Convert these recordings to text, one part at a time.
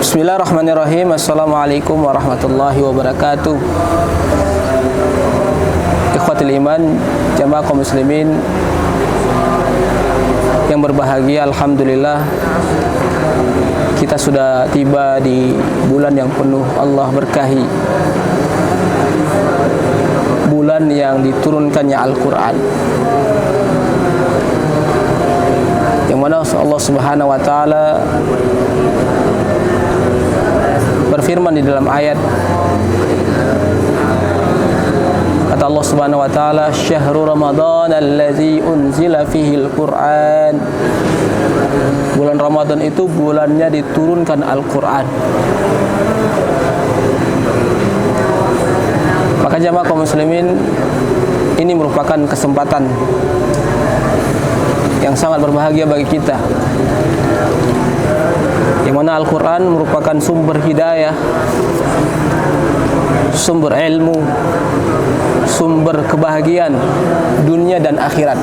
Bismillahirrahmanirrahim. Assalamualaikum warahmatullahi wabarakatuh. Ikhwatul iman, jamaah kaum muslimin yang berbahagia, alhamdulillah kita sudah tiba di bulan yang penuh Allah berkahi, bulan yang diturunkannya Al-Quran, yang mana Allah Subhanahu wa ta'ala berfirman di dalam ayat, kata Allah Subhanahu wa ta'ala, syahrul Ramadan allazi unzila fihi al-Quran. Bulan Ramadan itu bulannya diturunkan Al-Quran. Maka jamaah kaum muslimin, ini merupakan kesempatan yang sangat berbahagia bagi kita, yang mana Al-Quran merupakan sumber hidayah, sumber ilmu, sumber kebahagiaan dunia dan akhirat.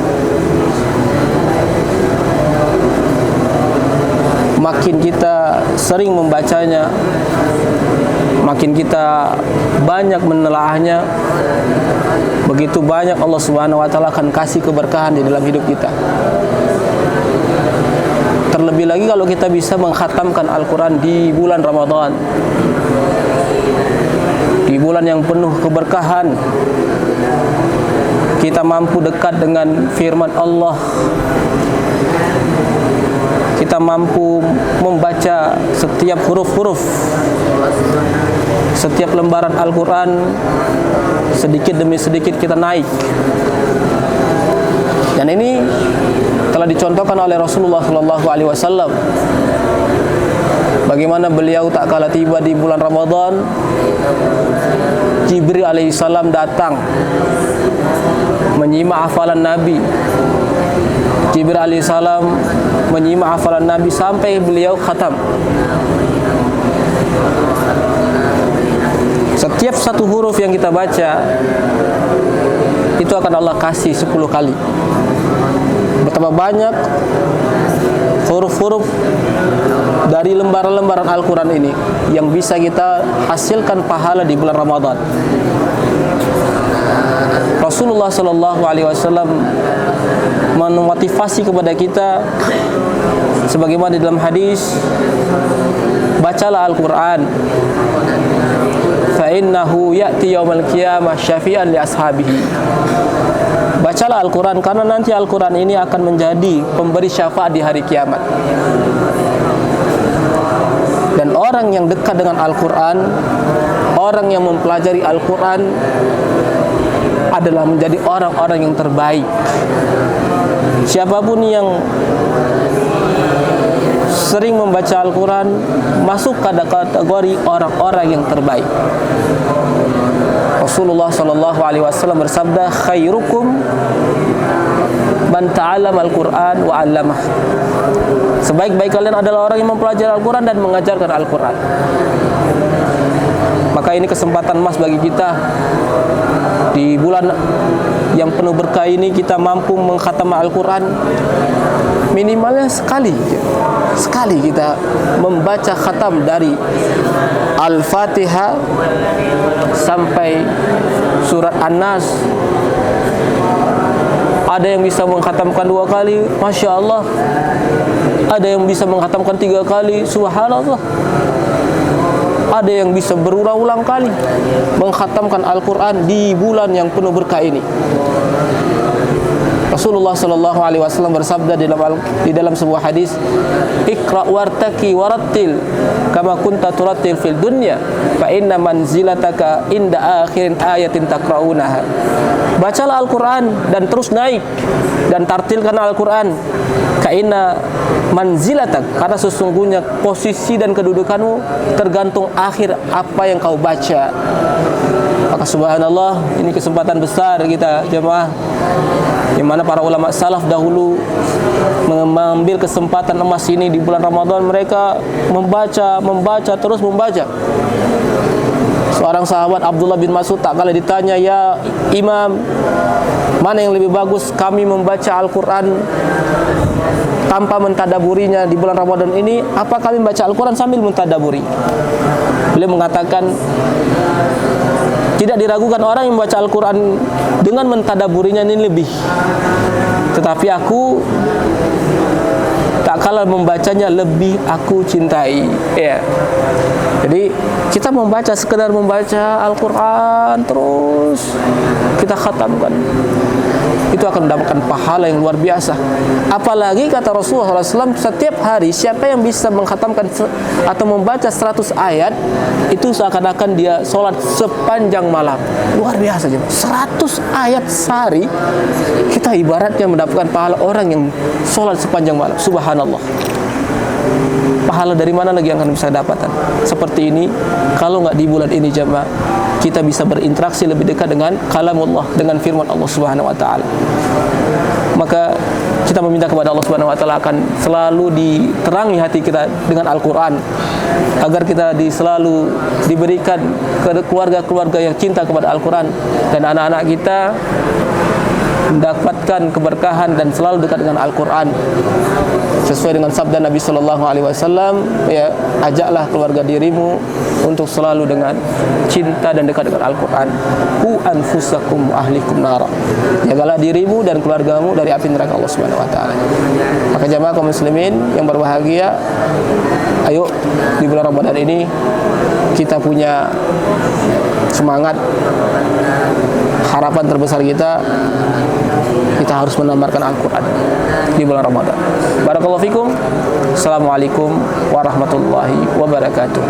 Makin kita sering membacanya, makin kita banyak menelaahnya, begitu banyak Allah Subhanahu wa ta'ala akan kasih keberkahan di dalam hidup kita. Terlebih lagi kalau kita bisa mengkhatamkan Al-Quran di bulan Ramadan, di bulan yang penuh keberkahan, kita mampu dekat dengan firman Allah, kita mampu membaca setiap huruf-huruf, setiap lembaran Al-Quran, sedikit demi sedikit kita naik. Dan ini telah dicontohkan oleh Rasulullah SAW. Bagaimana beliau tak kala tiba di bulan Ramadan, Jibril alaihissalam datang menyimak hafalan Nabi. Jibril alaihissalam menyimak hafalan Nabi sampai beliau khatam. Setiap satu huruf yang kita baca itu akan Allah kasih 10 kali. Betapa banyak huruf-huruf dari lembaran-lembaran Al-Quran ini yang bisa kita hasilkan pahala di bulan Ramadan. Rasulullah SAW memotivasi kepada kita, sebagaimana di dalam hadis, bacalah Al-Quran, fa innahu ya'ti yaumal qiyamah syafi'an li ashabihi. Bacalah Al-Quran karena nanti Al-Quran ini akan menjadi pemberi syafaat di hari kiamat. Dan orang yang dekat dengan Al-Quran, orang yang mempelajari Al-Quran adalah menjadi orang-orang yang terbaik. Siapapun yang sering membaca Al-Quran masuk pada kategori orang-orang yang terbaik. Rasulullah SAW bersabda, khairukum man ta'allama Al-Quran wa 'allamah. Sebaik-baik kalian adalah orang yang mempelajari Al-Quran dan mengajarkan Al-Quran. Maka ini kesempatan emas bagi kita. Di bulan yang penuh berkah ini kita mampu mengkhatam Al-Quran minimalnya sekali kita membaca khatam dari Al-Fatihah sampai surat An-Nas. Ada yang bisa mengkhatamkan 2 kali, Masya Allah. Ada yang bisa mengkhatamkan 3 kali, Subhanallah. Ada yang bisa berulang-ulang kali mengkhatamkan Al-Quran di bulan yang penuh berkah ini. Rasulullah SAW bersabda di dalam sebuah hadis, Iqra wartaki warattil kama kunta turattil fil dunya fa inna manzilataka inda akhirin ayatin takraunaha. Bacalah Al-Quran dan terus naik dan tartilkan Al-Quran. Kaina manzilatak, karena sesungguhnya posisi dan kedudukanmu tergantung akhir apa yang kau baca. Maka subhanallah, ini kesempatan besar kita jemaah, yang mana para ulama salaf dahulu mengambil kesempatan emas ini di bulan Ramadan. Mereka membaca terus membaca. Seorang sahabat Abdullah bin Mas'ud tak kala ditanya, ya Imam, mana yang lebih bagus, kami membaca Al-Quran tanpa mentadaburinya di bulan Ramadan ini, apa kami membaca Al-Quran sambil mentadaburi? Beliau mengatakan, tidak diragukan orang yang membaca Al-Quran dengan mentadaburinya ini lebih. Tetapi aku tak kalah membacanya lebih aku cintai. Ya. Jadi kita membaca, sekedar membaca Al-Quran terus kita khatamkan, itu akan mendapatkan pahala yang luar biasa. Apalagi kata Rasulullah SAW, setiap hari siapa yang bisa mengkhatamkan atau membaca 100 ayat, itu seakan-akan dia sholat sepanjang malam. Luar biasa. 100 ayat sehari, kita ibaratnya mendapatkan pahala orang yang sholat sepanjang malam. Subhanallah. Pahala dari mana lagi yang akan bisa dapatkan? Seperti ini, kalau nggak di bulan ini jemaah, kita bisa berinteraksi lebih dekat dengan kalamullah, dengan firman Allah Subhanahu wa taala. Maka kita meminta kepada Allah Subhanahu wa taala akan selalu diterangi hati kita dengan Al-Qur'an, agar kita selalu diberikan keluarga-keluarga yang cinta kepada Al-Qur'an, dan anak-anak kita mendapatkan keberkahan dan selalu dekat dengan Al-Qur'an. Sesuai dengan sabda Nabi sallallahu alaihi wasallam, ya, ajaklah keluarga dirimu untuk selalu dengan cinta dan dekat dengan Al-Qur'an. Qu anfusakum ahlikum nara. Jagalah dirimu dan keluargamu dari api neraka Allah Subhanahu wa taala. Maka jamaah kaum muslimin yang berbahagia, ayo di bulan Ramadan ini kita punya semangat. Harapan terbesar kita harus menambahkan Al-Quran di bulan Ramadan. Barakallahu fikum. Assalamualaikum warahmatullahi wabarakatuh.